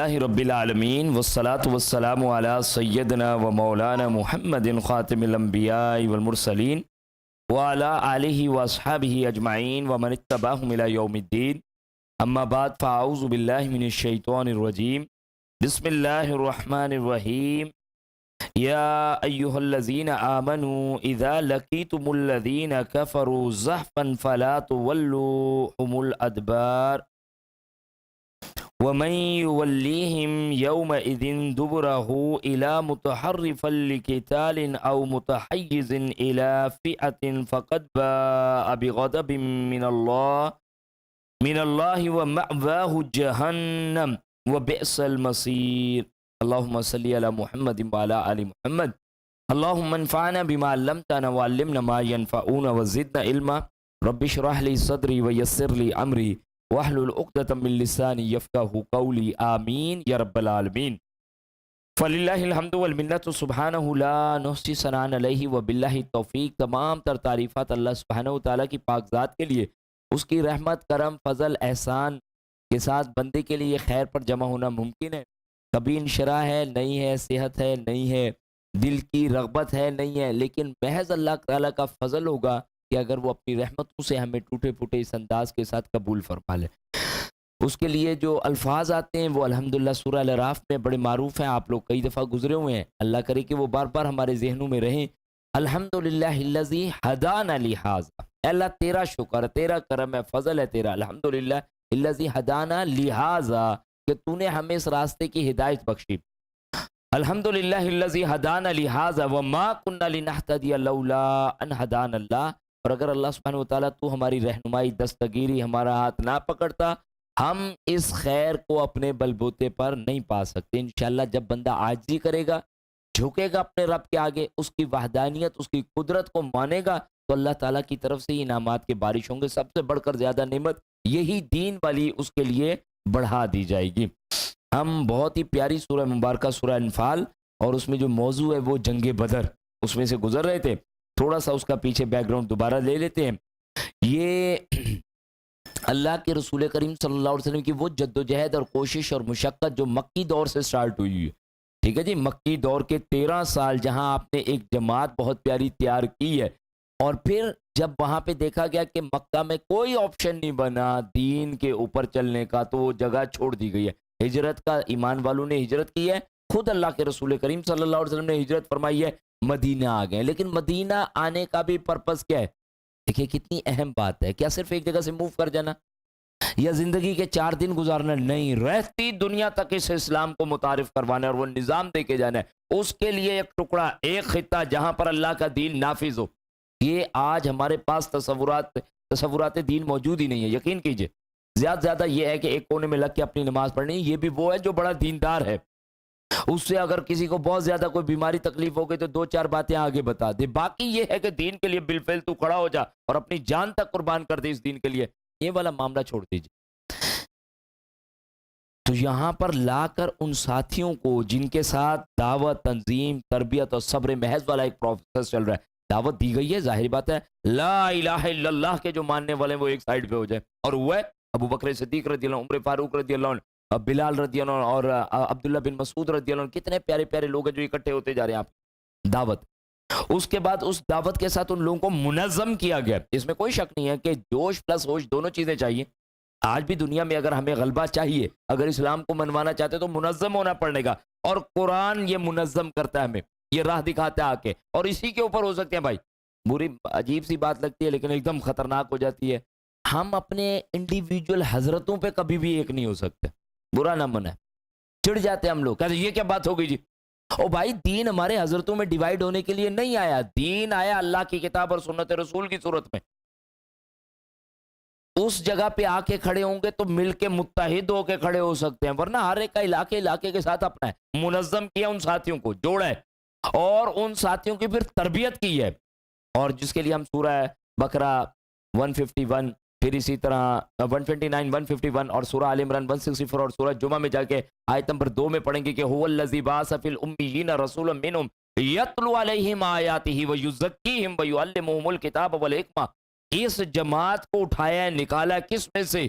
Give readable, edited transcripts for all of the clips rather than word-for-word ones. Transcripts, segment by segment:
للہ رب العالمین والصلاة والسلام علی سیدنا و مولانا محمد خاتم الانبیاء والمرسلین وعلی آلہ واصحابہ اجمعین ومن اتبعہم الی یوم الدین اما بعد فاعوذ باللہ من الشیطان الرجیم بسم اللہ الرحمن الرحیم یا ایہا الذین آمنوا اذا لقیتم الذین کفروا زحفا فلا تولوہم الادبار ومن يوليهم يومئذ دبره إلى متحرفا لقتال أو متحيز إلى فئة فقد باء بغضب من الله ومأواه جهنم وبئس المصير اللهم صل على محمد وعلى آل محمد اللهم انفعنا بما علمتنا وعلمنا ما ينفعنا وزدنا علما رب اشرح لي صدري ويسر لي أمري وَاحْلُلْ عُقْدَةً مِّن لِّسَانِي يَفْقَهُوا قَوْلِي آمین یا رب العالمین۔ فَلِلَّهِ الْحَمْدُ وَالْمِنَّةُ سُبْحَانَهُ لَا نُحْصِي ثَنَاءً عَلَيْهِ وَبِاللَّهِ التَّوْفِیق۔ تمام تر تعریفات اللہ سبحانہ وتعالیٰ کی پاک ذات کے لیے، اس کی رحمت، کرم، فضل، احسان کے ساتھ بندے کے لیے خیر پر جمع ہونا ممکن ہے۔ کبھی انشراح ہے، نہیں ہے، صحت ہے، نہیں ہے، دل کی رغبت ہے، نہیں ہے، لیکن محض اللہ تعالیٰ کا فضل ہوگا کہ اگر وہ اپنی رحمتوں سے ہمیں ٹوٹے پھوٹے اس انداز کے ساتھ قبول فرما لے۔ اس کے لیے جو الفاظ آتے ہیں وہ الحمدللہ سورہ الاعراف میں بڑے معروف ہیں، آپ لوگ کئی دفعہ گزرے ہوئے ہیں، اللہ کرے کہ وہ بار بار ہمارے ذہنوں میں رہیں۔ الحمدللہ الذی ہدانا لہذا، اے اللہ تیرا شکر، تیرا کرم ہے، فضل ہے تیرا، الحمدللہ الذی ہدانا لہذا کہ تو نے ہمیں اس راستے کی ہدایت بخشی۔ الحمدللہ الذی ہدانا لہذا وما کنا لنہتدی لولا ان ہدانا اللہ، اور اگر اللہ سبحانہ وتعالیٰ تو ہماری رہنمائی، دستگیری، ہمارا ہاتھ نہ پکڑتا، ہم اس خیر کو اپنے بلبوتے پر نہیں پا سکتے۔ انشاءاللہ جب بندہ عاجزی کرے گا، جھکے گا اپنے رب کے آگے، اس کی وحدانیت، اس کی قدرت کو مانے گا، تو اللہ تعالیٰ کی طرف سے انعامات کے بارش ہوں گے۔ سب سے بڑھ کر زیادہ نعمت یہی دین والی اس کے لیے بڑھا دی جائے گی۔ ہم بہت ہی پیاری سورہ مبارکہ سورہ انفال، اور اس میں جو موضوع ہے وہ جنگ بدر، اس میں سے گزر رہے تھے، تھوڑا سا اس کا پیچھے بیک گراؤنڈ دوبارہ لے لیتے ہیں۔ یہ اللہ کے رسول کریم صلی اللہ علیہ وسلم کی وہ جد و جہد اور کوشش اور مشقت جو مکی دور سے سٹارٹ ہوئی ہے، ٹھیک ہے جی، مکی دور کے 13 سال جہاں آپ نے ایک جماعت بہت پیاری تیار کی ہے، اور پھر جب وہاں پہ دیکھا گیا کہ مکہ میں کوئی آپشن نہیں بنا دین کے اوپر چلنے کا، تو وہ جگہ چھوڑ دی گئی ہے۔ ہجرت کا ایمان والوں نے ہجرت کی ہے، خود اللہ کے رسول کریم صلی اللہ علیہ وسلم نے ہجرت فرمائی ہے، مدینہ آ گئے۔ لیکن مدینہ آنے کا بھی پرپس کیا ہے؟ دیکھیں کتنی اہم بات ہے، کیا صرف ایک جگہ سے موو کر جانا یا زندگی کے 4 دن گزارنا؟ نہیں، رہتی دنیا تک اس اسلام کو متعارف کروانا ہے اور وہ نظام دے کے جانا ہے۔ اس کے لیے ایک ٹکڑا، ایک خطہ جہاں پر اللہ کا دین نافذ ہو۔ یہ آج ہمارے پاس تصورات دین موجود ہی نہیں ہے، یقین کیجئے۔ زیادہ یہ ہے کہ ایک کونے میں لگ کے اپنی نماز پڑھنی، یہ بھی وہ ہے جو بڑا دیندار ہے، اس سے اگر کسی کو بہت زیادہ کوئی بیماری تکلیف ہو گئی تو 2-4 باتیں آگے بتا دے۔ باقی یہ ہے کہ دین کے لیے بالفعل تو کھڑا ہو جا اور اپنی جان تک قربان کر دے اس دین کے لیے، یہ والا معاملہ چھوڑ دیجیے۔ تو یہاں پر لا کر ان ساتھیوں کو جن کے ساتھ دعوت، تنظیم، تربیت اور صبر محض والا ایک پروسیس چل رہا ہے، دعوت دی گئی ہے، ظاہر بات ہے لا الہ الا اللہ کے جو ماننے والے ہیں وہ ایک سائیڈ پہ ہو جائے، اور وہ ہے ابو بکر صدیق رضی اللہ عنہ، عمر فاروق رضی اللہ عنہ، بلال رضی اللہ عنہ اور عبداللہ بن مسعود رضی اللہ عنہ، کتنے پیارے پیارے لوگ ہیں جو اکٹھے ہوتے جا رہے ہیں آپ دعوت۔ اس کے بعد اس دعوت کے ساتھ ان لوگوں کو منظم کیا گیا۔ اس میں کوئی شک نہیں ہے کہ جوش پلس ہوش دونوں چیزیں چاہیے۔ آج بھی دنیا میں اگر ہمیں غلبہ چاہیے، اگر اسلام کو منوانا چاہتے تو منظم ہونا پڑے گا، اور قرآن یہ منظم کرتا ہے، ہمیں یہ راہ دکھاتا ہے آ کے، اور اسی کے اوپر ہو سکتے ہیں۔ بھائی بری عجیب سی بات لگتی ہے لیکن ایک دم خطرناک ہو جاتی ہے، ہم اپنے انڈیویجول حضرتوں پہ کبھی بھی ایک نہیں ہو سکتے، برا نہ منائے، چڑ جاتے ہیں ہم لوگ، کہتے ہیں یہ کیا بات ہو گئی جی۔ او بھائی دین ہمارے حضرتوں میں ڈیوائیڈ ہونے کے لیے نہیں آیا، دین آیا اللہ کی کتاب اور سنت رسول کی صورت میں۔ اس جگہ پہ آ کے کھڑے ہوں گے تو مل کے متحد ہو کے کھڑے ہو سکتے ہیں، ورنہ ہر ایک کا علاقے کے ساتھ اپنا ہے۔ منظم کیا، ان ساتھیوں کو جوڑا ہے اور ان ساتھیوں کی پھر تربیت کی ہے، اور جس کے لیے ہم سورہ بقرہ 151، پھر اسی طرح 129، 151 اور سورہ آل عمران 164 اور سورہ جمعہ میں جا کے آیت نمبر 2 میں پڑھیں گے کہ هو الذی بعث فی الامیین رسولا منہم یتلو علیہم آیاتہ ویزکیہم ویعلمہم الکتاب والحکمہ۔ اس جماعت کو اٹھایا ہے، نکالا کس میں سے؟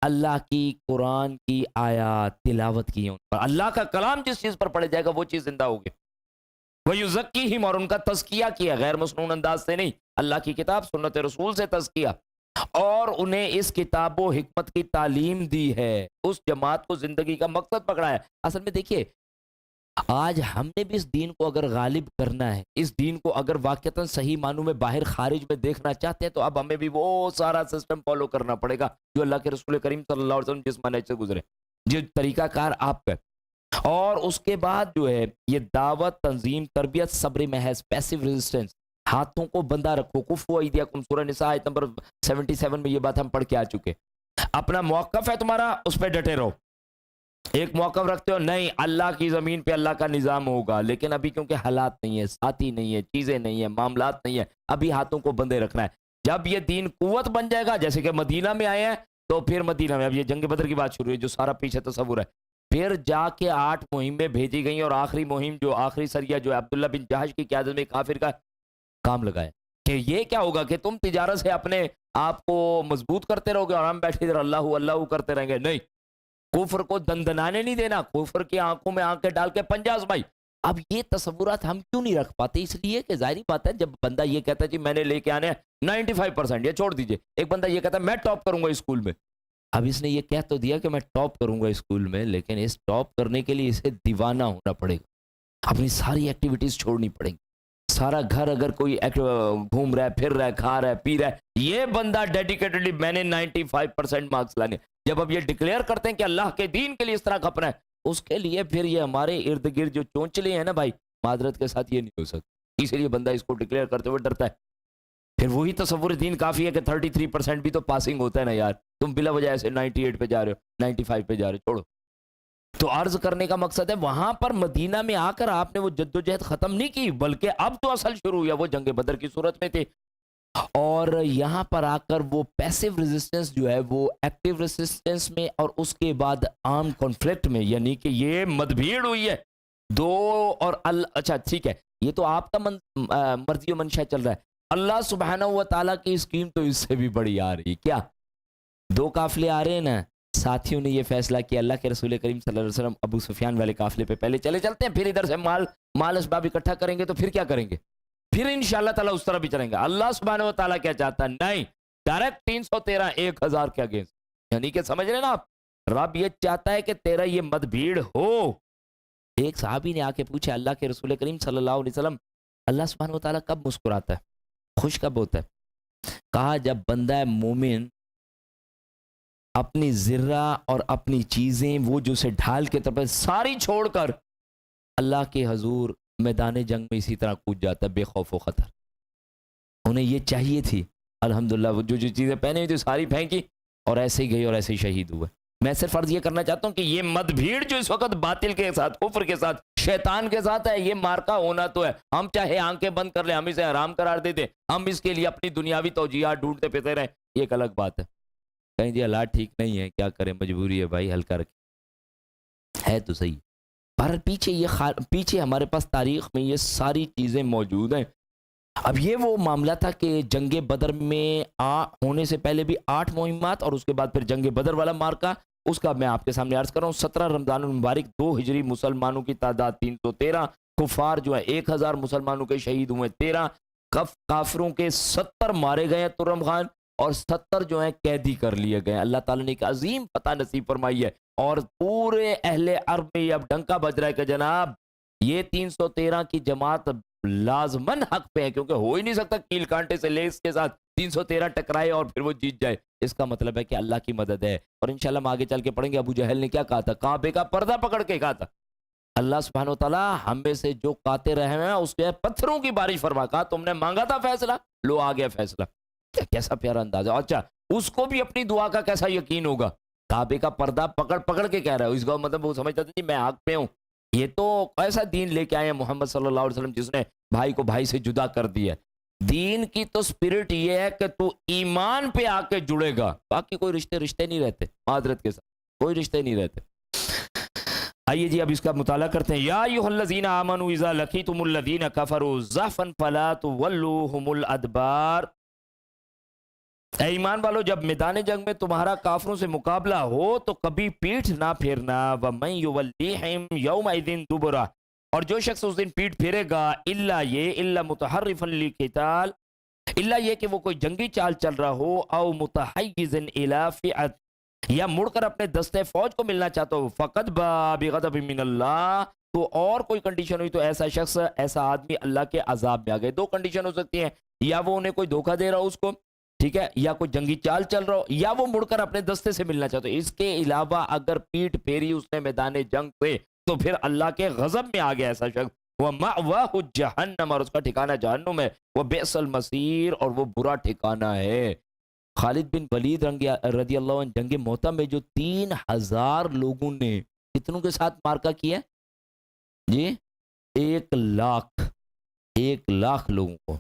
اللہ کی قرآن کی آیات تلاوت کی ہیں ان پر. اللہ کا کلام جس چیز پر پڑھا جائے گا وہ چیز زندہ ہوگی. وَيُزَكِّيهِمْ اور ان کا تزکیہ کیا غیر مسنون انداز سے نہیں, اللہ کی کتاب سنت رسول سے تزکیہ, اور انہیں اس کتاب و حکمت کی تعلیم دی ہے. اس جماعت کو زندگی کا مقصد پکڑا ہے. اصل میں دیکھیے آج ہم نے بھی اس دین کو اگر غالب کرنا ہے, اس دین کو اگر واقعتاً صحیح معنوں میں باہر خارج میں دیکھنا چاہتے ہیں, تو اب ہمیں بھی وہ سارا سسٹم فالو کرنا پڑے گا جو اللہ کے رسول کریم صلی اللہ علیہ وسلم جس منہج سے گزرے, جو طریقہ کار آپ کا. اور اس کے بعد جو ہے یہ دعوت, تنظیم, تربیت, صبر محض, پیسیو ریزسٹنس, ہاتھوں کو بندہ رکھو, کفو ایدیکم, سورہ نساء آیت نمبر 77 میں یہ بات ہم پڑھ کے آ چکے. اپنا موقف ہے تمہارا, اس پہ ڈٹے رہو. ایک موقف رکھتے ہو نہیں اللہ کی زمین پہ اللہ کا نظام ہوگا, لیکن ابھی کیونکہ حالات نہیں ہے, ساتھی نہیں ہے, چیزیں نہیں ہیں, معاملات نہیں ہیں, ابھی ہاتھوں کو بندے رکھنا ہے. جب یہ دین قوت بن جائے گا, جیسے کہ مدینہ میں آئے ہیں, تو پھر مدینہ میں اب یہ جنگ بدر کی بات شروع ہے جو سارا پیچھے تصور ہے. پھر جا کے 8 مہمیں بھیجی گئیں, اور آخری مہم جو آخری سریہ جو عبداللہ بن جہش کی قیادت میں کافر کا کام لگایا کہ یہ کیا ہوگا کہ تم تجارت سے اپنے آپ کو مضبوط کرتے رہو گے اور ہم بیٹھے ادھر اللہ اللہ کرتے رہیں گے. نہیں, کفر کو دندنانے نہیں دینا, کفر کی آنکھوں میں آنکھیں ڈال کے پنجہ آزمائی. اب یہ تصورات ہم کیوں نہیں رکھ پاتے؟ اس لیے کہ ظاہری بات ہے جب بندہ یہ کہتا ہے جی میں نے لے کے آنے 95%, یہ چھوڑ دیجئے, ایک بندہ یہ کہتا ہے میں ٹاپ کروں گا اسکول میں. اب اس نے یہ کہہ تو دیا کہ میں ٹاپ کروں گا اسکول میں, لیکن اس ٹاپ کرنے کے لیے اسے دیوانہ ہونا پڑے گا, اپنی ساری ایکٹیویٹیز چھوڑنی پڑیں گی. سارا گھر اگر کوئی گھوم رہا ہے, پھر رہا ہے, کھا رہا ہے, پی رہا ہے, یہ بندہ ڈیڈیکیٹڈلی میں نے 95% مارکس لانے. جب اب یہ ڈکلیئر کرتے ہیں کہ اللہ کے دین کے لیے اس طرح کھپنا ہے, اس کے لیے پھر یہ ہمارے ارد گرد جو چونچلے ہیں نا بھائی, معذرت کے ساتھ یہ نہیں ہو سکتی. اس لیے بندہ اس کو ڈکلیئر کرتے ہوئے ڈرتا ہے. پھر وہی تصور دین کافی ہے کہ 33% بھی تو پاسنگ ہوتا ہے نا یار, تم بلا وجہ ایسے 98 پہ جا رہے ہو, 95 پہ جا رہے ہو, چھوڑو. تو عرض کرنے کا مقصد ہے وہاں پر مدینہ میں آ کر آپ نے وہ جدوجہد ختم نہیں کی, بلکہ اب تو اصل شروع ہوا, وہ جنگ بدر کی صورت میں تھے. اور یہاں پر آ کر وہ پیسیو ریزسٹنس جو ہے وہ ایکٹیو ریزسٹنس میں, اور اس کے بعد عام کانفلکٹ میں, یعنی کہ یہ مدبھیڑ ہوئی ہے دو. اور اچھا ٹھیک ہے, یہ تو آپ کا مرضی و منشا چل رہا ہے, اللہ سبحانہ و تعالیٰ کی اسکیم تو اس سے بھی بڑی آ رہی. کیا 2 قافلے آ رہے ہیں نا, ساتھیوں نے یہ فیصلہ کیا اللہ کے رسول کریم صلی اللہ علیہ وسلم ابو سفیان والے قافلے پہ پہلے چلتے ہیں, پھر ادھر سے مال اسباب اکٹھا کریں گے, تو پھر کیا کریں گے, پھر انشاءاللہ تعالیٰ اس طرح بھی چلیں گے. اللہ سبحانہ و تعالیٰ کیا چاہتا ہے, نہیں ڈائریکٹ 313 1000 کے اگینسٹ, یعنی کہ سمجھ رہے نا آپ, رب یہ چاہتا ہے کہ تیرا یہ مد بھیڑ ہو. ایک صحابی نے آ کے پوچھا اللہ کے رسول کریم صلی اللہ علیہ وسلم, اللہ سبحانہ و تعالیٰ کب مسکراتا ہے, خوش کب ہوتا ہے؟ کہا جب بندہ مومن اپنی ذرہ اور اپنی چیزیں وہ جو سے ڈھال کے طرف ساری چھوڑ کر اللہ کے حضور میدان جنگ میں اسی طرح کود جاتا ہے بے خوف و خطر. انہیں یہ چاہیے تھی الحمدللہ, وہ جو چیزیں پہنے ہوئی تھی ساری پھینکی اور ایسے ہی گئی اور ایسے ہی شہید ہوئے. میں صرف عرض یہ کرنا چاہتا ہوں کہ یہ مد بھیڑ جو اس وقت باطل کے ساتھ, کفر کے ساتھ, شیطان کے ساتھ ہے, یہ مارکا ہونا تو ہے. ہم چاہے آنکھیں بند کر لیں, ہم اسے حرام قرار دے دیں, ہم اس کے لیے اپنی دنیاوی توجیہات ڈھونڈتے پھرتے رہیں, یہ ایک الگ بات ہے. کہیں جی حالات ٹھیک نہیں ہے, کیا کریں, مجبوری ہے بھائی, ہلکا رکھیں, ہے تو صحیح. پر پیچھے ہمارے پاس تاریخ میں یہ ساری چیزیں موجود ہیں. اب یہ وہ معاملہ تھا کہ جنگ بدر میں ہونے سے پہلے بھی 8 مہمات, اور اس کے بعد پھر جنگ بدر والا مارکا, اس کا میں آپ کے سامنے عرض کر رہا ہوں. 17 رمضان المبارک 2 ہجری مسلمانوں کی تعداد 313, کفار جو ہے 1000 مسلمانوں کے شہید ہوئے 13, کافروں کے 70 مارے گئے ترم خان, اور 70 جو ہیں قیدی کر لیے گئے. اللہ تعالیٰ نے ایک عظیم فتح نصیب فرمائی ہے, اور پورے اہل عرب میں اب ڈنکا بج رہا ہے کہ جناب یہ 313 کی جماعت لازمن حق پہ ہے, کیونکہ ہو ہی نہیں سکتا کیل کانٹے سے لیس کے ساتھ 313 ٹکرائے اور پھر وہ جیت جائے. اس کا مطلب ہے کہ اللہ کی مدد ہے. اور انشاءاللہ ہم آگے چل کے پڑھیں گے ابو جہل نے کیا کہا تھا, کعبے کا پردہ پکڑ کے کہا تھا اللہ سبحانہ وتعالیٰ ہم میں سے جو قاتے رہے ہیں اس کے پتھروں کی بارش فرما. کہا تم نے مانگا تھا فیصلہ, لو آ گیا فیصلہ. کیسا پیارا انداز ہے. اچھا اس کو بھی اپنی دعا کا کیسا یقین ہوگا, کعبے کا پردہ پکڑ کے کہہ رہا ہے. اس کا مطلب وہ سمجھتا تھا جی میں حق پہ ہوں. یہ تو ایسا دین لے کے آئے ہیں محمد صلی اللہ علیہ وسلم جس نے بھائی کو بھائی سے جدا کر دیا. دین کی تو سپرٹ یہ ہے کہ تو ایمان پہ آ کے جڑے گا, باقی کوئی رشتے نہیں رہتے, معذرت کے ساتھ کوئی رشتے نہیں رہتے. آئیے جی اب اس کا مطالعہ کرتے ہیں. یا ایھا الذین آمنوا اذا لقیتم الذین کفروا زحفا فلا تولوهم الادبار اے ایمان والو جب میدان جنگ میں تمہارا کافروں سے مقابلہ ہو تو کبھی پیٹھ نہ پھیرنا، وَمَن يُوَلِّهِمْ يَوْمَئِذٍ دُبُرَهُ، اور جو شخص اس دن پیٹھ پھیرے گا، الا متحرفا للقتال، الا یہ کہ وہ کوئی جنگی چال چل رہا ہو، او متحیزا الی فئۃ، یا مڑ کر اپنے دستے فوج کو ملنا چاہتا ہو، فقد باء بغضب من اللہ، تو اور کوئی کنڈیشن ہوئی تو ایسا شخص، ایسا آدمی اللہ کے عذاب میں آ گئے۔ دو کنڈیشن ہو سکتی ہیں، یا وہ انہیں کوئی دھوکہ دے رہا ہو اس کو، ٹھیک ہے، یا کوئی جنگی چال چل رہا ہو، یا وہ مڑ کر اپنے دستے سے ملنا چاہتا ہو۔ اس کے علاوہ اگر پیٹ پھیری اس نے میدان جنگ پہ تو پھر اللہ کے غضب میں آ گیا ایسا شخص، وَمَأْوَاهُ جَهَنَّمَ، اور اس کا ٹھکانہ جہنم ہے، وَبِئْسَ الْمَصِيرُ، اور وہ برا ٹھکانہ ہے۔ خالد بن ولید رضی اللہ عنہ جنگ موتا میں جو 3000 لوگوں نے کتنوں کے ساتھ مارکا کیا جی 1,00,000 لوگوں کو،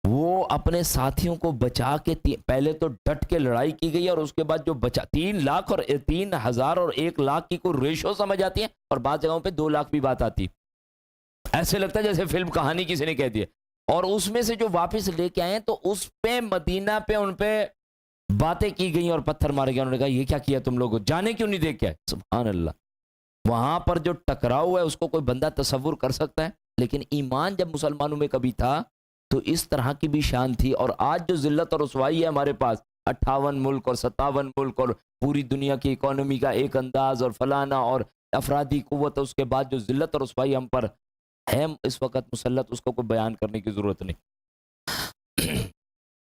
وہ اپنے ساتھیوں کو بچا کے پہلے تو ڈٹ کے لڑائی کی گئی، اور اس کے بعد جو بچا 3,00,000 اور 3,000 اور 1,00,000 کی کوئی ریشو سمجھ آتی ہے، اور بعض جگہوں پہ 2,00,000 بھی بات آتی، ایسے لگتا ہے جیسے فلم کہانی کسی نے کہہ دی ہے۔ اور اس میں سے جو واپس لے کے آئے تو اس پہ مدینہ پہ ان پہ باتیں کی گئی اور پتھر مارے گئے، انہوں نے کہا یہ کیا کیا تم لوگوں، جانے کیوں نہیں دیکھ کے آئے؟ سبحان اللہ، وہاں پر جو ٹکراؤ ہے اس کو کوئی بندہ تصور کر سکتا ہے؟ لیکن ایمان جب مسلمانوں میں کبھی تھا تو اس طرح کی بھی شان تھی۔ اور آج جو ذلت اور رسوائی ہے ہمارے پاس، 58 ملک اور 57 ملک اور پوری دنیا کی اکانومی کا ایک انداز اور فلانا اور افرادی قوت، اس کے بعد جو ذلت اور رسوائی ہم پر ہے اس وقت مسلط، اس کو کوئی بیان کرنے کی ضرورت نہیں۔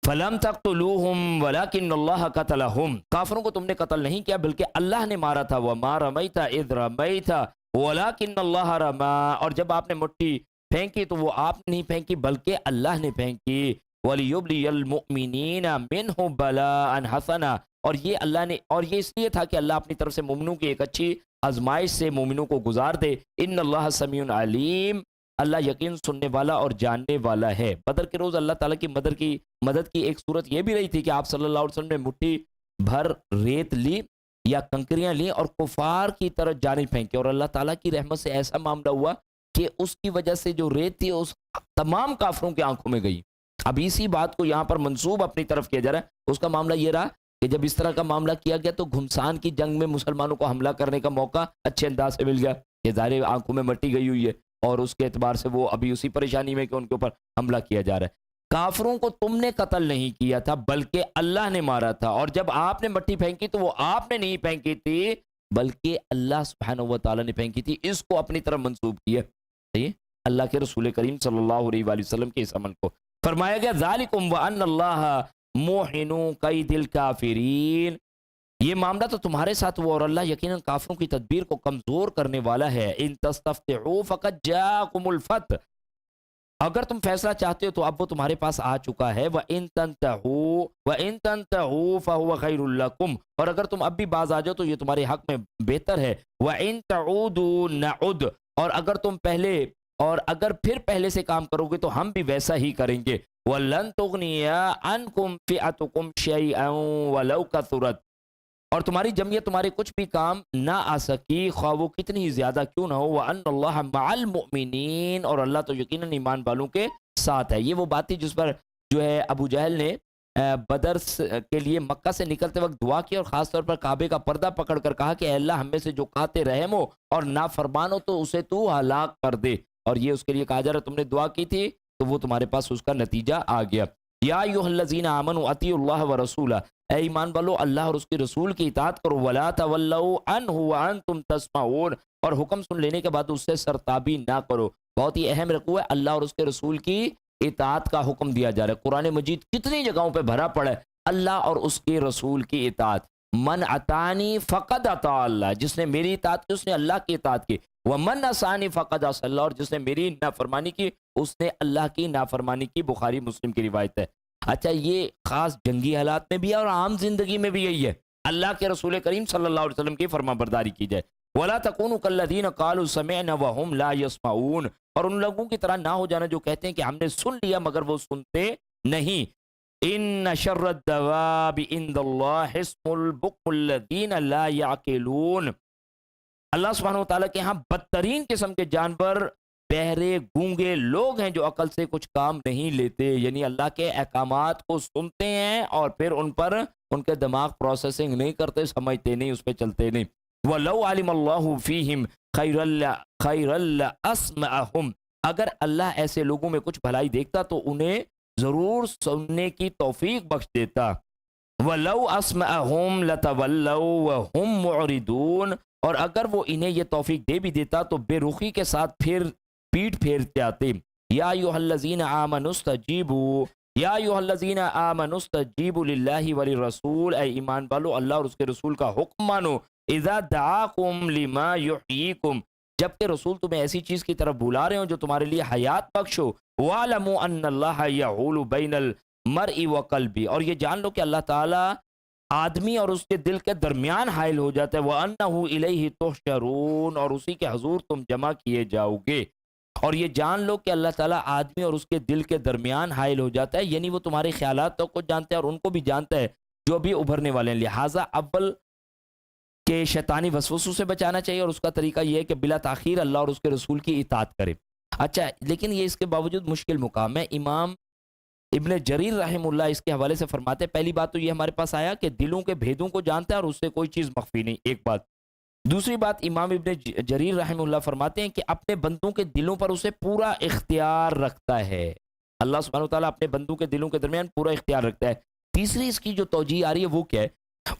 فَلَمْ تَقْتُلُوهُمْ وَلَكِنَّ اللَّهَ قَتَلَهُمْ، کافروں کو تم نے قتل نہیں کیا بلکہ اللہ نے مارا تھا، وَمَا رَمَيْتَ إِذْ رَمَيْتَ وَلَكِنَّ اللَّهَ رَمَى، اور جب آپ نے مٹھی پھینکی تو وہ آپ نے نہیں پھینکی بلکہ اللہ نے پھینکی، وَلِيُبْلِيَ الْمُؤْمِنِينَ مِنْهُ بَلَاءً حَسَنًا، اور یہ اللہ نے، اور یہ اس لیے تھا کہ اللہ اپنی طرف سے مومنوں کی ایک اچھی آزمائش سے مومنوں کو گزار دے۔ ان اللہ سمیع علیم، اللہ یقین سننے والا اور جاننے والا ہے۔ بدر کے روز اللہ تعالیٰ کی مدد کی ایک صورت یہ بھی رہی تھی کہ آپ صلی اللہ علیہ وسلم نے مٹھی بھر ریت لی یا کنکریاں لی اور کفار کی طرف جانب پھینکی، اور اللہ تعالیٰ کی رحمت سے ایسا معاملہ ہوا کہ اس کی وجہ سے جو ریت تھی اس تمام کافروں کی آنکھوں میں گئی۔ اب اسی بات کو یہاں پر منسوب اپنی طرف کیا جا رہا ہے۔ اس کا معاملہ یہ رہا کہ جب اس طرح کا معاملہ کیا گیا تو گھمسان کی جنگ میں مسلمانوں کو حملہ کرنے کا موقع اچھے انداز سے مل گیا کہ ظاہر آنکھوں میں مٹی گئی ہوئی ہے، اور اس کے اعتبار سے وہ ابھی اسی پریشانی میں کہ ان کے اوپر حملہ کیا جا رہا ہے۔ کافروں کو تم نے قتل نہیں کیا تھا بلکہ اللہ نے مارا تھا، اور جب آپ نے مٹی پھینکی تو وہ آپ نے نہیں پھینکی تھی بلکہ اللہ سبحانہ و تعالیٰ نے پھینکی تھی۔ اس کو اپنی طرف منسوب کیا اللہ کے رسول کریم صلی اللہ علیہ وآلہ وسلم کے اس عمل کو فرمایا گیا، ذالکم وان اللہ موہن کید الکافرین، یہ معاملہ تو تمہارے ساتھ ہوا اور اللہ یقیناً کافروں کی تدبیر کو کمزور کرنے والا ہے۔ ان تستفتحوا فقد جاءکم الفتح، اگر تم فیصلہ چاہتے ہو تو اب وہ تمہارے پاس آ چکا ہے۔ وَإِن تَنْتَهُوا فَهُوَ خَيْرٌ لَكُمْ، اور اگر تم اب بھی باز آ جاؤ تو یہ تمہارے حق میں بہتر ہے۔ وَإِن تَعُودُوا نَعُدْ، اور اگر پھر پہلے سے کام کرو گے تو ہم بھی ویسا ہی کریں گے۔ وَلَن تُغْنِيَ عَنْكُمْ فِئَتُكُمْ شَيْئًا وَلَوْ كَثُرَتْ، اور تمہاری جمعیت تمہارے کچھ بھی کام نہ آ سکی خواہ وہ کتنی ہی زیادہ کیوں نہ ہو۔ وَأَنَّ اللَّهَ مَعَ الْمُؤْمِنِينَ، اور اللہ تو یقیناً ایمان والوں کے ساتھ ہے۔ یہ وہ بات تھی جس پر جو ہے ابو جہل نے بدر کے لیے مکہ سے نکلتے وقت دعا کی، اور خاص طور پر کعبے کا پردہ پکڑ کر کہا کہ اے اللہ ہم میں سے جو قاطع رحم ہو اور نافرمان ہو تو اسے تو ہلاک کر دے، اور یہ اس کے لیے کہا جا رہا تم نے دعا کی تھی تو وہ تمہارے پاس اس کا نتیجہ آ گیا۔ یا ایھا الذین آمنوا اطیعوا اللہ ورسولہ، اے ایمان والو اللہ اور اس کے رسول کی اطاعت کرو۔ ولا تولوا عنہ وانتم تسمعون، اور حکم سن لینے کے بعد اس سے سرتابی نہ کرو۔ بہت ہی اہم رکوع ہے، اللہ اور اس کے رسول کی اطاعت کا حکم دیا جا رہا ہے۔ قرآن مجید کتنی جگہوں پہ بھرا پڑا ہے اللہ اور اس کے رسول کی اطاعت۔ من اطاعنی فقد اطاع اللہ، جس نے میری اطاعت کی اس نے اللہ کی اطاعت کی۔ ومن عصانی فقد عصى اللہ، اور جس نے میری نافرمانی کی اس نے اللہ کی نافرمانی کی۔ بخاری مسلم کی روایت ہے۔ اچھا، یہ خاص جنگی حالات میں بھی ہے اور عام زندگی میں بھی یہی ہے، اللہ کے رسول کریم صلی اللہ علیہ وسلم کی فرما برداری کی جائے۔ وَلَا تَكُونُوا كَالَّذِينَ قَالُوا سَمِعْنَا وَهُمْ لَا يَسْمَعُونَ، اور ان لوگوں کی طرح نہ ہو جانا جو کہتے ہیں کہ ہم نے سن لیا مگر وہ سنتے نہیں۔ إِنَّ شَرَّ الدَّوَابِ عِندَ اللَّهِ اسْمُ الْبُكْمُ الَّذِينَ لَا يَعْقِلُونَ، اللہ سبحانہ وتعالیٰ کے ہاں بدترین قسم کے جانور بہرے گونگے لوگ ہیں جو عقل سے کچھ کام نہیں لیتے، یعنی اللہ کے احکامات کو سنتے ہیں اور پھر ان پر ان کے دماغ پروسیسنگ نہیں کرتے، سمجھتے نہیں، اس پہ چلتے نہیں۔ وَلَوْ عَلِمَ اللَّهُ فِيهِمْ خَيْرًا لَأَسْمَعَهُمْ، اگر اللہ ایسے لوگوں میں کچھ بھلائی دیکھتا تو انہیں ضرور سننے کی توفیق بخش دیتا۔ وَلَوْ أَسْمَعَهُمْ لَتَوَلَّوْا وَهُمْ مُعْرِضُونَ، اور اگر وہ انہیں یہ توفیق دے بھی دیتا تو بے رخی کے ساتھ پھر پیٹ پھیرتے آتے۔ یا ایھا الذین آمنوا استجیبوا، یا ایھا الذین آمنوا استجیبوا للہ وللرسول، اے ایمان والو اللہ اور اس کے رسول کا حکم مانو، اذا دعاکم لما یحییکم، جبکہ رسول تمہیں ایسی چیز کی طرف بلا رہے ہوں جو تمہارے لیے حیات بخش ہو، وَاعْلَمُوا أَنَّ اللَّهَ يَحُولُ بَيْنَ الْمَرْءِ وَقَلْبِهِ، اور یہ جان لو کہ اللہ تعالیٰ آدمی اور اس کے دل کے درمیان حائل ہو جاتا ہے، وَأَنَّهُ إِلَيْهِ تُحْشَرُونَ، اور اسی کے حضور تم جمع کیے جاؤ گے۔ اور یہ جان لو کہ اللہ تعالیٰ آدمی اور اس کے دل کے درمیان حائل ہو جاتا ہے، یعنی وہ تمہارے خیالات کو جانتا ہے اور ان کو بھی جانتا ہے جو بھی ابھرنے والے ہیں۔ لہٰذا اول کہ شیطانی وسوسوں سے بچانا چاہیے، اور اس کا طریقہ یہ ہے کہ بلا تاخیر اللہ اور اس کے رسول کی اطاعت کرے۔ اچھا، لیکن یہ اس کے باوجود مشکل مقام ہے۔ امام ابن جریر رحم اللہ اس کے حوالے سے فرماتے ہیں، پہلی بات تو یہ ہمارے پاس آیا کہ دلوں کے بھیدوں کو جانتا ہے اور اس سے کوئی چیز مخفی نہیں، ایک بات۔ دوسری بات، امام ابن جریر رحم اللہ فرماتے ہیں کہ اپنے بندوں کے دلوں پر اسے پورا اختیار رکھتا ہے۔ اللہ سبحانہ وتعالیٰ اپنے بندوں کے دلوں کے درمیان پورا اختیار رکھتا ہے۔ تیسری اس کی جو توجیہ آ رہی ہے وہ کیا ہے؟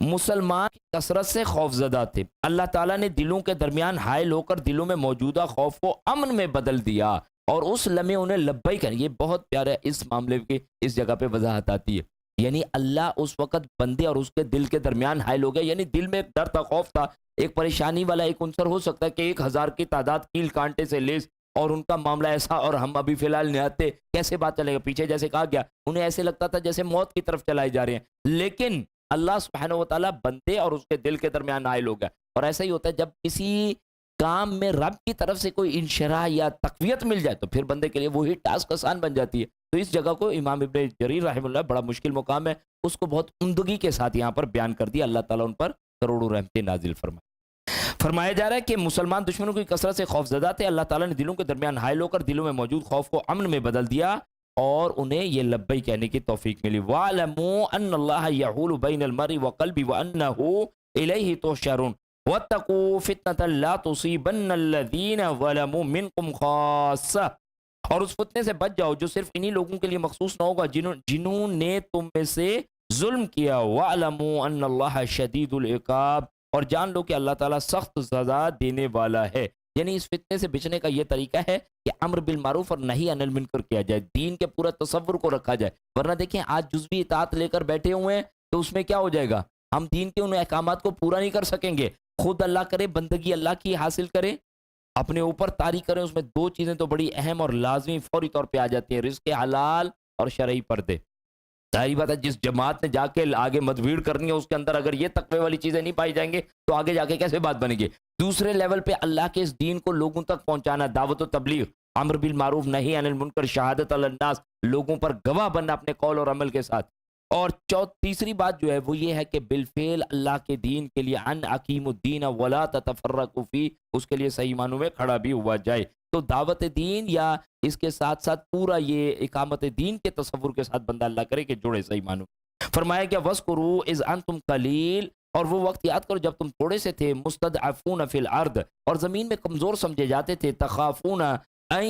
مسلمان کثرت سے خوف زدہ تھے، اللہ تعالیٰ نے دلوں کے درمیان حائل ہو کر دلوں میں موجودہ خوف کو امن میں بدل دیا، اور اس لمحے انہیں لبیک ہے۔ یہ بہت پیارا ہے، اس معاملے کی اس جگہ پہ وضاحت آتی ہے، یعنی اللہ اس وقت بندے اور اس کے دل کے درمیان حائل ہو گیا، یعنی دل میں ایک ڈر تھا، خوف تھا، ایک پریشانی والا ایک عنصر ہو سکتا ہے کہ 1000 کی تعداد کیل کانٹے سے لیس اور ان کا معاملہ ایسا، اور ہم ابھی فی الحال نہاتے، کیسے بات چلے گا؟ پیچھے جیسے کہا گیا انہیں ایسے لگتا تھا جیسے موت کی طرف چلائے جا رہے ہیں، لیکن اللہ سبحانہ و تعالیٰ بندے اور اس کے دل کے درمیان حائل ہو گیا۔ اور ایسا ہی ہوتا ہے جب کسی کام میں رب کی طرف سے کوئی انشراح یا تقویت مل جائے تو پھر بندے کے لیے وہی ٹاسک آسان بن جاتی ہے۔ تو اس جگہ کو امام ابن جریر رحمہ اللہ، بڑا مشکل مقام ہے، اس کو بہت عمدگی کے ساتھ یہاں پر بیان کر دیا۔ اللہ تعالیٰ ان پر کروڑوں رحمتیں نازل فرمائے۔ فرمایا جا رہا ہے کہ مسلمان دشمنوں کی کثرت سے خوف زدہ تھے، اللہ تعالیٰ نے دلوں کے درمیان حائل ہو کر دلوں میں موجود خوف کو امن میں بدل دیا اور انہیں یہ لبیک کہنے کی توفیق ملی۔ وَاعْلَمُوا أَنَّ اللَّهَ يَحُولُ بَيْنَ الْمَرْءِ وَقَلْبِهِ وَأَنَّهُ إِلَيْهِ تُحْشَرُونَ وَاتَّقُوا فِتْنَةً لَا تُصِيبَنَّ الَّذِينَ ظَلَمُوا مِنْكُمْ خَاصَّةً، اور اس فتنے سے بچ جاؤ جو صرف انہی لوگوں کے لیے مخصوص نہ ہوگا جنہوں نے تم میں سے ظلم کیا۔ وَاعْلَمُوا أَنَّ اللَّهَ شَدِيدُ الْعِقَابِ، اور جان لو کہ اللہ تعالیٰ سخت سزا دینے والا ہے۔ یعنی اس فتنے سے بچنے کا یہ طریقہ ہے کہ امر بالمعروف اور نہی عن المنکر کیا جائے، دین کے پورا تصور کو رکھا جائے، ورنہ دیکھیں آج جزوی اطاعت لے کر بیٹھے ہوئے ہیں تو اس میں کیا ہو جائے گا؟ ہم دین کے ان احکامات کو پورا نہیں کر سکیں گے۔ خود اللہ کرے بندگی اللہ کی حاصل کریں، اپنے اوپر طاری کریں، اس میں دو چیزیں تو بڑی اہم اور لازمی فوری طور پہ آ جاتی ہیں، رزق حلال اور شرعی پردے۔ ظاہری بات ہے جس جماعت نے جا کے آگے مدویڑ کرنی ہے اس کے اندر اگر یہ تقوی والی چیزیں نہیں پائی جائیں گے تو آگے جا کے کیسے بات بنے گی؟ دوسرے لیول پہ اللہ کے اس دین کو لوگوں تک پہنچانا، دعوت و تبلیغ، امر بالمعروف نہی عن المنکر، شہادت علی الناس، لوگوں پر گواہ بننا اپنے قول اور عمل کے ساتھ۔ اور تیسری بات جو ہے وہ یہ ہے کہ بالفعل اللہ کے دین کے لیے ان اقیم الدین ولا تتفرقوا فیہ، اس کے لیے صحیح معنوں میں کھڑا بھی ہوا جائے۔ تو دعوت دین یا اس کے ساتھ ساتھ پورا یہ اقامت دین کے تصور کے ساتھ بندہ اللہ کرے کہ جڑے صحیح معنوں۔ فرمایا کہ وَاذْكُرُوا إِذْ أَنْتُمْ قَلِيلٌ، اور وہ وقت یاد کرو جب تم تھوڑے سے تھے، مستضعفون فی الارض، اور زمین میں کمزور سمجھے جاتے تھے، تخافون ان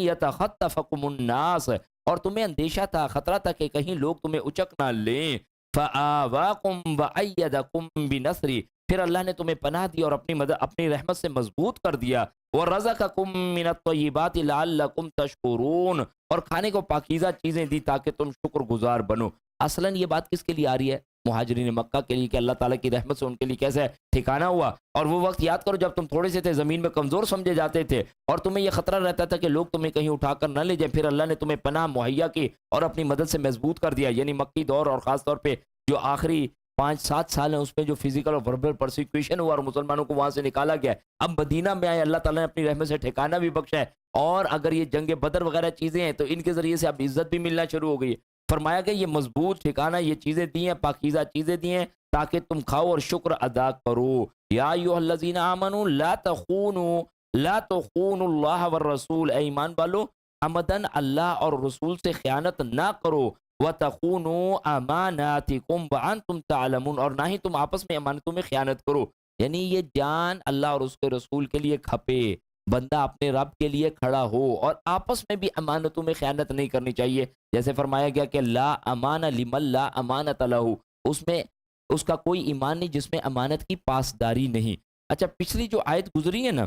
یتخطفکم الناس، اور تمہیں اندیشہ تھا، خطرہ تھا کہ کہیں لوگ تمہیں اچک نہ لیں، فآواکم وأیدکم بنصرہ، پھر اللہ نے تمہیں پناہ دی اور اپنی رحمت سے مضبوط کر دیا، وَرَزَقَكُم مِّنَ الطَّيِّبَاتِ لَعَلَّكُمْ تَشْكُرُونَ، اور کھانے کو پاکیزہ چیزیں دی تاکہ تم شکر گزار بنو۔ اصلاً یہ بات کس کے لیے آ رہی ہے؟ مہاجرین مکہ کے لیے، کہ اللہ تعالیٰ کی رحمت سے ان کے لیے کیسا ٹھکانہ ہوا۔ اور وہ وقت یاد کرو جب تم تھوڑے سے تھے، زمین میں کمزور سمجھے جاتے تھے، اور تمہیں یہ خطرہ رہتا تھا کہ لوگ تمہیں کہیں اٹھا کر نہ لے جائیں، پھر اللہ نے تمہیں پناہ مہیا کی اور اپنی مدد سے مضبوط کر دیا۔ یعنی مکی دور اور خاص طور پہ جو آخری 5-7 سال ہیں اس میں جو فزیکل اور وربل پرسیکیوشن ہوا اور مسلمانوں کو وہاں سے نکالا گیا ہے، اب مدینہ میں آئے، اللہ تعالیٰ نے اپنی رحمت سے ٹھکانہ بھی بخشا ہے، اور اگر یہ جنگ بدر وغیرہ چیزیں ہیں تو ان کے ذریعے سے اب عزت بھی ملنا شروع ہو گئی ہے۔ فرمایا کہ یہ مضبوط ٹھکانہ، یہ چیزیں دی ہیں، پاکیزہ چیزیں دی ہیں تاکہ تم کھاؤ اور شکر ادا کرو۔ یا ایھا الذین آمنوا لا تخونوا لا تخونوا اللہ والرسول، اے ایمان والو عمدن اللہ اور رسول سے خیانت نہ کرو، وتخونوا اماناتکم وانتم تعلمون، اور نہ ہی تم آپس میں امانتوں میں خیانت کرو. یعنی یہ جان اللہ اور اس کے رسول کے لیے کھپے، بندہ اپنے رب کے لیے کھڑا ہو، اور آپس میں بھی امانتوں میں خیانت نہیں کرنی چاہیے. جیسے فرمایا گیا کہ لا امان لمن لا امانت لہ، اس میں اس کا کوئی ایمان نہیں جس میں امانت کی پاسداری نہیں. اچھا، پچھلی جو آیت گزری ہے نا،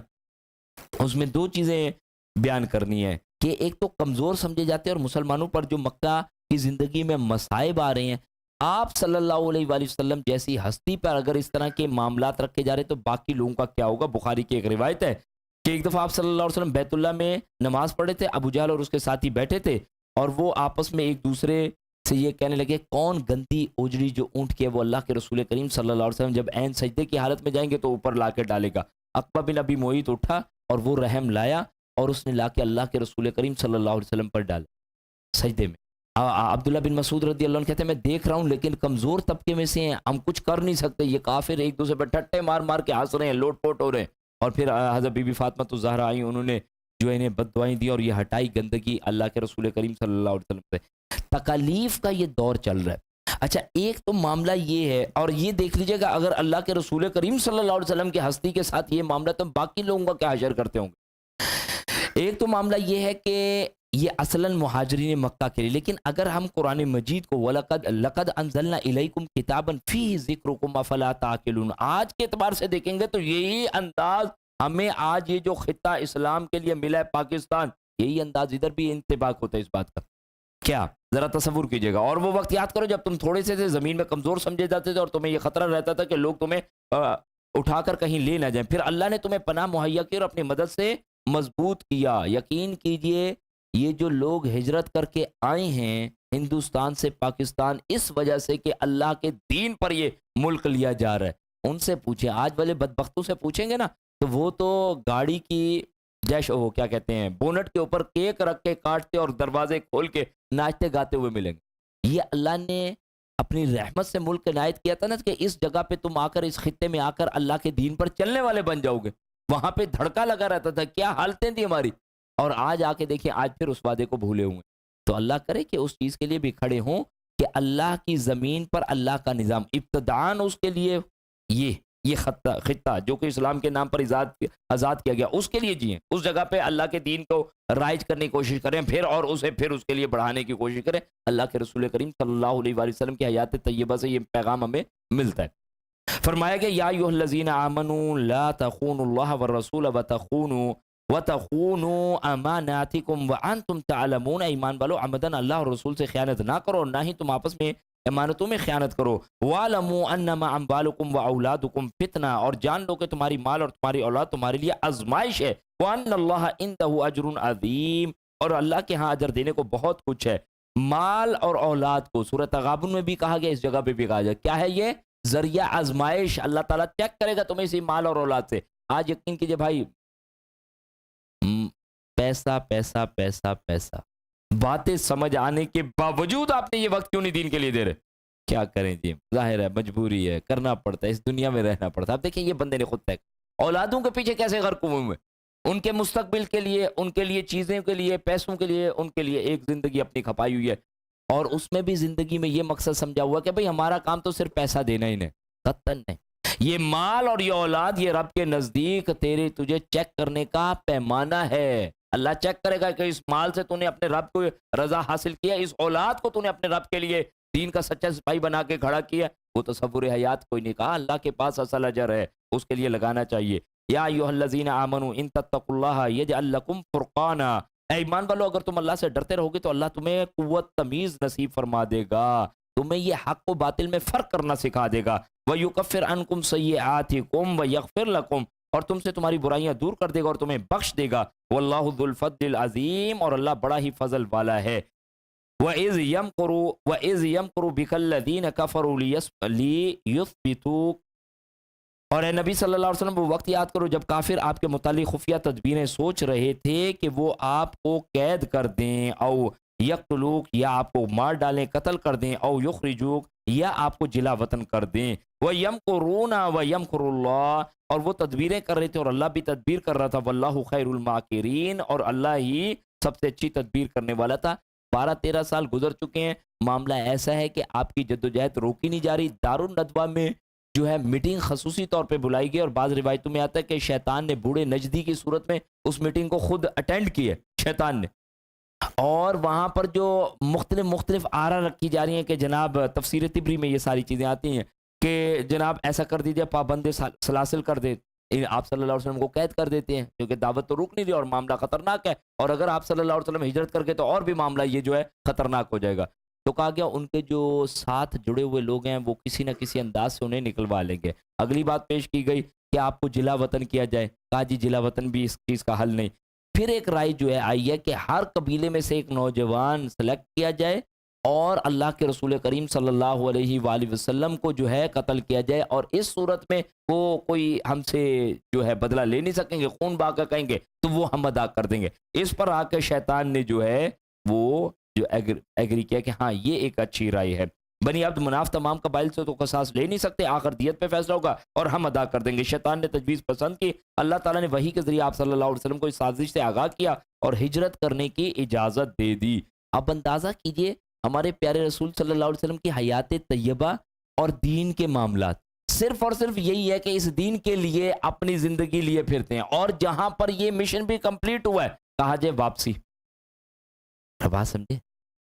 اس میں دو چیزیں بیان کرنی ہے کہ ایک تو کمزور سمجھے جاتے ہیں، اور مسلمانوں پر جو مکہ کی زندگی میں مصائب آ رہے ہیں، آپ صلی اللہ علیہ وآلہ وسلم جیسی ہستی پر اگر اس طرح کے معاملات رکھے جا رہے تو باقی لوگوں کا کیا ہوگا. بخاری کی ایک روایت ہے کہ ایک دفعہ آپ صلی اللہ علیہ وسلم بیت اللہ میں نماز پڑھے تھے، ابو جہل اور اس کے ساتھی بیٹھے تھے، اور وہ آپس میں ایک دوسرے سے یہ کہنے لگے کون گندی اوجڑی جو اونٹ کی ہے وہ اللہ کے رسول کریم صلی اللہ علیہ وسلم جب عین سجدے کی حالت میں جائیں گے تو اوپر لا کے ڈالے گا. عقبہ بن ابی معیط اٹھا اور وہ رحم لایا اور اس نے لا کے اللہ کے رسول کریم صلی اللہ علیہ وسلم پر ڈالا سجدے میں. عبداللہ بن مسعود رضی اللہ عنہ کہتے ہیں میں دیکھ رہا ہوں لیکن کمزور طبقے میں سے ہیں، ہم کچھ کر نہیں سکتے، یہ کافر ایک دوسرے پر ٹٹے مار مار کے ہنس رہے ہیں، لوٹ پوٹ ہو رہے ہیں. اور پھر حضرت بی بی فاطمہ الزہرا آئی، انہوں نے جو انہیں بد دعائیں دی اور یہ ہٹائی گندگی اللہ کے رسول کریم صلی اللہ علیہ وسلم سے. تکالیف کا یہ دور چل رہا ہے. اچھا، ایک تو معاملہ یہ ہے، اور یہ دیکھ لیجئے گا اگر اللہ کے رسول کریم صلی اللہ علیہ وسلم کی ہستی کے ساتھ یہ معاملہ تو باقی لوگوں کا کیا حشر کرتے ہوں گے. ایک تو معاملہ یہ ہے کہ یہ اصلاً مہاجرین مکہ کے لیے، لیکن اگر ہم قرآن مجید کو لَقَدْ أَنزَلْنَا إِلَيْكُمْ كِتَابًا فِيهِ ذِكْرُكُمْ أَفَلَا تَعْقِلُونَ، آج کے اعتبار سے دیکھیں گے تو یہی انداز ہمیں آج یہ جو خطہ اسلام کے لیے ملا ہے پاکستان، یہی انداز ادھر بھی انطباق ہوتا ہے اس بات کا. کیا ذرا تصور کیجئے گا. اور وہ وقت یاد کرو جب تم تھوڑے سے تھے، زمین میں کمزور سمجھے جاتے تھے اور تمہیں یہ خطرہ رہتا تھا کہ لوگ تمہیں اٹھا کر کہیں لے نہ جائیں. پھر اللہ نے تمہیں پناہ مہیا کی اور اپنی مدد سے مضبوط کیا. یقین کیجئے یہ جو لوگ ہجرت کر کے آئے ہیں ہندوستان سے پاکستان اس وجہ سے کہ اللہ کے دین پر یہ ملک لیا جا رہا ہے، ان سے پوچھیں، آج والے بدبختوں سے پوچھیں گے نا تو وہ تو گاڑی کی وہ کیا کہتے ہیں بونٹ کے اوپر کیک رکھ کے کاٹتے اور دروازے کھول کے ناچتے گاتے ہوئے ملیں گے. یہ اللہ نے اپنی رحمت سے ملک عنایت کیا تھا نا کہ اس جگہ پہ تم آ کر، اس خطے میں آ کر اللہ کے دین پر چلنے والے بن جاؤ گے. وہاں پہ دھڑکا لگا رہتا تھا، کیا حالتیں تھی ہماری، اور آج آ کے دیکھیں آج پھر اس وعدے کو بھولے ہوئے. تو اللہ کرے کہ اس چیز کے لیے بھی کھڑے ہوں کہ اللہ کی زمین پر اللہ کا نظام ابتداءً اس کے لیے یہ خطہ جو کہ اسلام کے نام پر آزاد کیا گیا، اس کے لیے جئیں، اس جگہ پہ اللہ کے دین کو رائج کرنے کی کوشش کریں، پھر اور اسے پھر اس کے لیے بڑھانے کی کوشش کریں. اللہ کے رسول کریم صلی اللہ علیہ وآلہ وسلم کی حیات طیبہ سے یہ پیغام ہمیں ملتا ہے. فرمایا کہ یا ایھا الذین آمنوا لا تخونوا اللہ والرسول وتخونوا اماناتکم وانتم تعلمون، ایمان والو عمدن اللہ اور رسول سے خیانت نہ کرو، نہ ہی تم آپس میں امانتوں میں خیانت کرو. وَاعْلَمُوا أَنَّمَا أَمْوَالُكُمْ وَأَوْلَادُكُمْ فتنہ، اور جان لو کہ تمہاری مال اور تمہاری اولاد تمہارے لیے آزمائش ہے. وَأَنَّ اللَّهَ عِندَهُ أَجْرٌ عَظِيمٌ، اور اللہ کے ہاں اجر دینے کو بہت کچھ ہے. مال اور اولاد کو سورہ تغابن میں بھی کہا گیا، اس جگہ پہ بھی کہا گیا. کیا ہے یہ؟ ذریعہ آزمائش. اللہ تعالیٰ چیک کرے گا تمہیں اسی مال اور اولاد سے. آج یقین کیجئے بھائی، پیسہ پیسہ پیسہ پیسہ، باتیں سمجھ آنے کے باوجود آپ نے یہ وقت کیوں نہیں دین کے لیے دے رہے؟ کیا کریں جی، ظاہر ہے مجبوری ہے، کرنا پڑتا ہے، اس دنیا میں رہنا پڑتا ہے. اب دیکھیں یہ بندے نے خود طے، اولادوں کے پیچھے کیسے غرق ہوئے ہوئے، ان کے مستقبل کے لیے، ان کے لیے چیزوں کے لیے، پیسوں کے لیے، ان کے لیے ایک زندگی اپنی کھپائی ہوئی ہے. اور اس میں بھی زندگی میں یہ مقصد سمجھا ہوا کہ بھئی ہمارا کام تو صرف پیسہ دینا ہی نہیں، قطعاً نہیں. یہ مال اور یہ اولاد یہ رب کے نزدیک تجھے چیک کرنے کا پیمانہ ہے. اللہ چیک کرے گا کہ اس مال سے تو نے اپنے رب کو رضا حاصل کیا، اس اولاد کو تو نے اپنے رب کے لیے دین کا سچا سپاہی بنا کے کھڑا کیا. وہ تصور حیات کوئی نہیں کہا، اللہ کے پاس اصل اجر ہے، اس کے لیے لگانا چاہیے. یا ایھا الذین آمنوا ان تتقوا اللہ یجعل لکم فرقانا، اے ایمان والو اگر تم اللہ سے ڈرتے رہو گے تو اللہ تمہیں قوت تمیز نصیب فرما دے گا، تمہیں یہ حق و باطل میں فرق کرنا سکھا دے گا. وَيُكَفِّرْ عَنْكُمْ سَيِّئَاتِكُمْ وَيَغْفِرْ لَكُمْ، اور تم سے تمہاری برائیاں دور کر دے گا اور تمہیں بخش دے گا. واللہ ذو الفضل العظیم، اور اللہ بڑا ہی فضل والا ہے. وَإِذْ يَمْكُرُ بِكَ الَّذِينَ كَفَرُوا لِيُثْبِتُوكَ، اور اے نبی صلی اللہ علیہ وسلم وہ وقت یاد کرو جب کافر آپ کے متعلق خفیہ تدبیریں سوچ رہے تھے کہ وہ آپ کو قید کر دیں، او یقتلوک یا آپ کو مار ڈالیں قتل کر دیں، او یخرجوک یا آپ کو جلا وطن کر دیں، وَيَمْكُرُونَ وَيَمْكُرُ اللَّهُ اور وہ تدبیریں کر رہے تھے اور اللہ بھی تدبیر کر رہا تھا، واللہ خیر الماکرین اور اللہ ہی سب سے اچھی تدبیر کرنے والا تھا۔ 12-13 سال گزر چکے ہیں، معاملہ ایسا ہے کہ آپ کی جدوجہد روکی نہیں جا رہی۔ دارالندوہ میں جو ہے میٹنگ خصوصی طور پہ بلائی گئی، اور بعض روایتوں میں آتا ہے کہ شیطان نے بوڑھے نجدی کی صورت میں اس میٹنگ کو خود اٹینڈ کی ہے شیطان نے، اور وہاں پر جو مختلف آرا رکھی جا رہی ہیں کہ جناب تفسیر طبری میں یہ ساری چیزیں آتی ہیں کہ جناب ایسا کر دیجئے، پابند سلاسل کر دے، آپ صلی اللہ علیہ وسلم کو قید کر دیتے ہیں کیونکہ دعوت تو رک نہیں رہی اور معاملہ خطرناک ہے، اور اگر آپ صلی اللہ علیہ وسلم ہجرت کر کے تو اور بھی معاملہ یہ جو ہے خطرناک ہو جائے گا۔ تو کہا گیا ان کے جو ساتھ جڑے ہوئے لوگ ہیں وہ کسی نہ کسی انداز سے انہیں نکلوا لیں گے۔ اگلی بات پیش کی گئی کہ آپ کو جلا وطن کیا جائے، کہا جی جلا وطن بھی اس چیز کا حل نہیں۔ پھر ایک رائے جو ہے آئی ہے کہ ہر قبیلے میں سے ایک نوجوان سلیکٹ کیا جائے اور اللہ کے رسول کریم صلی اللہ علیہ وآلہ وسلم کو جو ہے قتل کیا جائے، اور اس صورت میں وہ کوئی ہم سے جو ہے بدلہ لے نہیں سکیں گے، خون بہا کر کہیں گے تو وہ ہم ادا کر دیں گے۔ اس پر آ کے شیطان نے جو ہے وہ جو ایگری کیا کہ ہاں یہ ایک اچھی رائے ہے۔ بنی عبد مناف تمام قبائل سے تو قصاص لے نہیں سکتے، آخر دیت پہ فیصلہ ہوگا اور ہم ادا کر دیں گے۔ شیطان نے تجویز پسند کی، اللہ تعالیٰ نے وحی کے ذریعے آپ صلی اللہ علیہ وسلم کو اس سازش سے آگاہ کیا اور ہجرت کرنے کی اجازت دے دی۔ اب اندازہ کیجئے ہمارے پیارے رسول صلی اللہ علیہ وسلم کی حیات طیبہ اور دین کے معاملات صرف اور صرف یہی ہے کہ اس دین کے لیے اپنی زندگی لیے پھرتے ہیں، اور جہاں پر یہ مشن بھی کمپلیٹ ہوا ہے کہا جائے واپسی۔ بات سمجھے،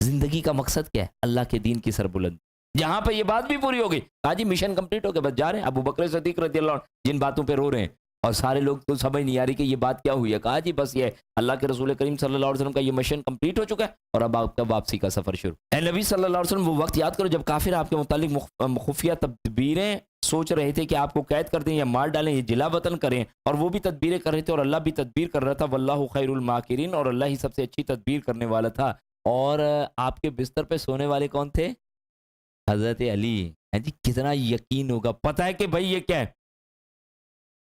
زندگی کا مقصد کیا ہے؟ اللہ کے دین کی سربلند۔ جہاں پہ یہ بات بھی پوری ہو گئی کہا جی مشن کمپلیٹ ہو گیا، بس جا رہے ہیں۔ ابو بکر صدیق رضی اللہ عنہ جن باتوں پہ رو رہے ہیں اور سارے لوگ تو سمجھ نہیں آ رہی کہ یہ بات کیا ہوئی ہے، کہا جی بس یہ اللہ کے رسول کریم صلی اللہ علیہ وسلم کا یہ مشن کمپلیٹ ہو چکا ہے اور اب آپ کا واپسی کا سفر شروع۔ اے نبی صلی اللہ علیہ وسلم وہ وقت یاد کرو جب کافر آپ کے متعلق خفیہ تدبیریں سوچ رہے تھے کہ آپ کو قید کر دیں یا مار ڈالیں یا جلا وطن کریں، اور وہ بھی تدبیریں کر رہے تھے اور اللہ بھی تدبیر کر رہا تھا، واللہ خیر الماکرین اور اللہ ہی سب سے اچھی تدبیر کرنے والا تھا۔ اور آپ کے بستر پہ سونے والے کون تھے؟ حضرت علی۔ جی کتنا یقین ہوگا، پتہ ہے کہ بھائی یہ کیا ہے،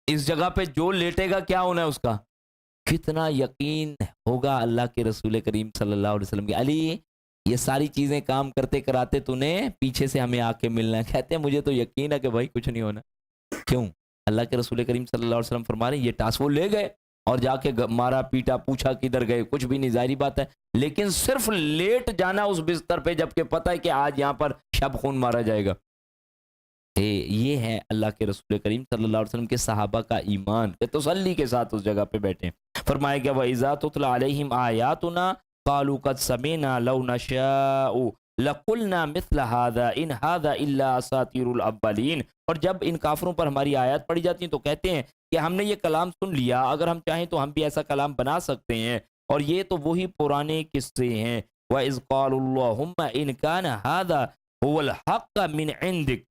اس جگہ پہ جو لیٹے گا کیا ہونا ہے اس کا، کتنا یقین ہوگا اللہ کے رسول کریم صلی اللہ علیہ وسلم کی۔ علی یہ ساری چیزیں کام کرتے کراتے تو نے پیچھے سے ہمیں آ کے ملنا ہے، کہتے ہیں مجھے تو یقین ہے کہ بھائی کچھ نہیں ہونا۔ کیوں؟ اللہ کے رسول کریم صلی اللہ علیہ وسلم فرما رہے ہیں یہ ٹاسک وہ لے گئے اور جا کے مارا پیٹا، پوچھا کدھر گئے، کچھ بھی نہیں، ظاہری بات ہے، لیکن صرف لیٹ جانا اس بستر پہ جبکہ پتہ ہے کہ آج یہاں پر شب خون مارا جائے گا۔ یہ ہے اللہ کے رسول کریم صلی اللہ علیہ وسلم کے صحابہ کا ایمان کہ تسلی کے ساتھ اس جگہ پہ بیٹھے۔ فرمایا گیا وَإِذَا تُتْلَى عَلَيْهِمْ آيَاتُنَا قَالُوا قَدْ سَمِعْنَا لَوْ نَشَاءُ لَقُلْنَا مِثْلَ هَذَا إِنْ هَذَا إِلَّا أَسَاطِيرُ الْأَوَّلِينَ۔ اور جب ان کافروں پر ہماری آیات پڑھی جاتی ہیں تو کہتے ہیں کہ ہم نے یہ کلام سن لیا، اگر ہم چاہیں تو ہم بھی ایسا کلام بنا سکتے ہیں، اور یہ تو وہی پرانے قصے ہیں۔ وَإِذْ قَالُوا اللَّهُمَّ إِنْ كَانَ هَذَا هُوَ الْحَقَّ مِنْ عِنْدِكَ۔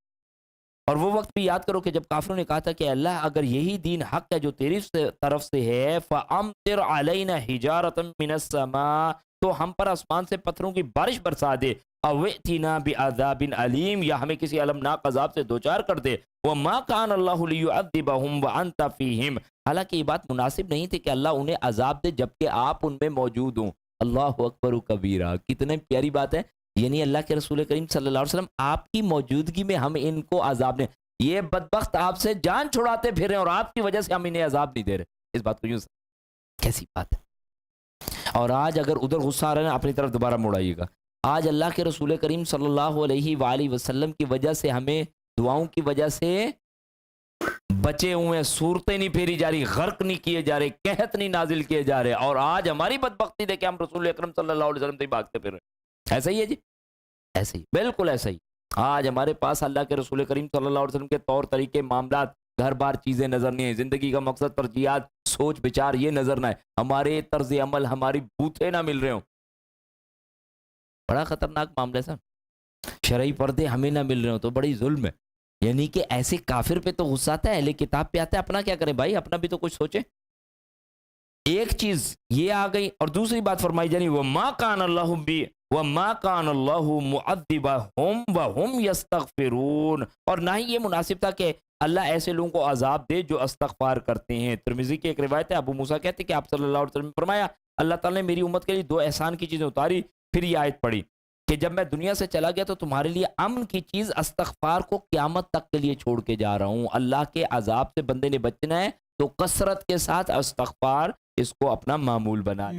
اور وہ وقت بھی یاد کرو کہ جب کافروں نے کہا تھا کہ اللہ اگر یہی دین حق ہے جو تیری طرف سے ہے، فَأَمْطِرْ عَلَيْنَا حِجَارَةً مِّنَ السَّمَاءِ تو ہم پر آسمان سے پتھروں کی بارش برسا دے، اَوْ ائْتِنَا بِعَذَابٍ عَلِيمٍ یا ہمیں کسی المناک عذاب سے دوچار کر دے۔ وَمَا كَانَ اللَّهُ لِيُعَذِّبَهُمْ وَأَنْتَ فِيهِمْ حالانکہ یہ بات مناسب نہیں تھی کہ اللہ انہیں عذاب دے جبکہ آپ ان میں موجود ہوں۔ اللہ اکبر و کبیرہ، کتنے پیاری بات ہے، یعنی اللہ کے رسول کریم صلی اللہ علیہ وسلم آپ کی موجودگی میں ہم ان کو عذاب دیں، یہ بدبخت آپ سے جان چھڑاتے پھر رہے ہیں اور آپ کی وجہ سے ہم انہیں عذاب نہیں دے رہے۔ اس بات کو یوں کیسی بات ہے؟ اور آج اگر ادھر غصہ آ رہا ہے اپنی طرف دوبارہ موڑ آئیے گا۔ آج اللہ کے رسول کریم صلی اللہ علیہ وآلہ وسلم کی وجہ سے ہمیں دعاؤں کی وجہ سے بچے ہوئے ہیں، صورتیں نہیں پھیری جا رہی، غرق نہیں کیے جا رہے، قحط نہیں نازل کیے جا رہے، اور آج ہماری بدبختی دیکھ کے ہم رسول اکرم صلی اللہ علیہ وسلم سے بھاگتے پھر رہے ہیں۔ ایسا ہی ہے جی، ایسا ہی، بالکل ایسا ہی۔ آج ہمارے پاس اللہ کے رسول کریم صلی اللہ علیہ وسلم کے طور طریقے، معاملات، گھر بار چیزیں نظر نہیں ہیں، زندگی کا مقصد، ترجیحات، سوچ بچار یہ نظر نہ ہے، ہمارے طرز عمل، ہماری بوتھیں نہ مل رہے ہوں۔ بڑا خطرناک معاملہ ہے صاحب، شرعی پردے ہمیں نہ مل رہے ہوں تو بڑی ظلم ہے۔ یعنی کہ ایسے کافر پہ تو غصہ آتا ہے، اہل کتاب پہ آتا ہے، اپنا کیا کریں بھائی، اپنا بھی تو کچھ سوچیں۔ ایک چیز یہ آ گئی، اور دوسری بات فرمائی جانی وَمَا كَانَ اللَّهُ مُعَذِّبَهُمْ وَهُمْ يَسْتَغْفِرُونَ، اور نہ ہی یہ مناسب تھا کہ اللہ ایسے لوگوں کو عذاب دے جو استغفار کرتے ہیں۔ ترمذی کی ایک روایت ہے، ابو موسیٰ کہتے ہیں کہ آپ صلی اللہ علیہ وسلم نے فرمایا اللہ تعالیٰ نے میری امت کے لیے دو احسان کی چیزیں اتاری پھر یہ آیت پڑھی کہ جب میں دنیا سے چلا گیا تو تمہارے لیے امن کی چیز استغفار کو قیامت تک کے لیے چھوڑ کے جا رہا ہوں. اللہ کے عذاب سے بندے نے بچنا ہے تو کثرت کے ساتھ استغفار اس کو اپنا معمول بنا.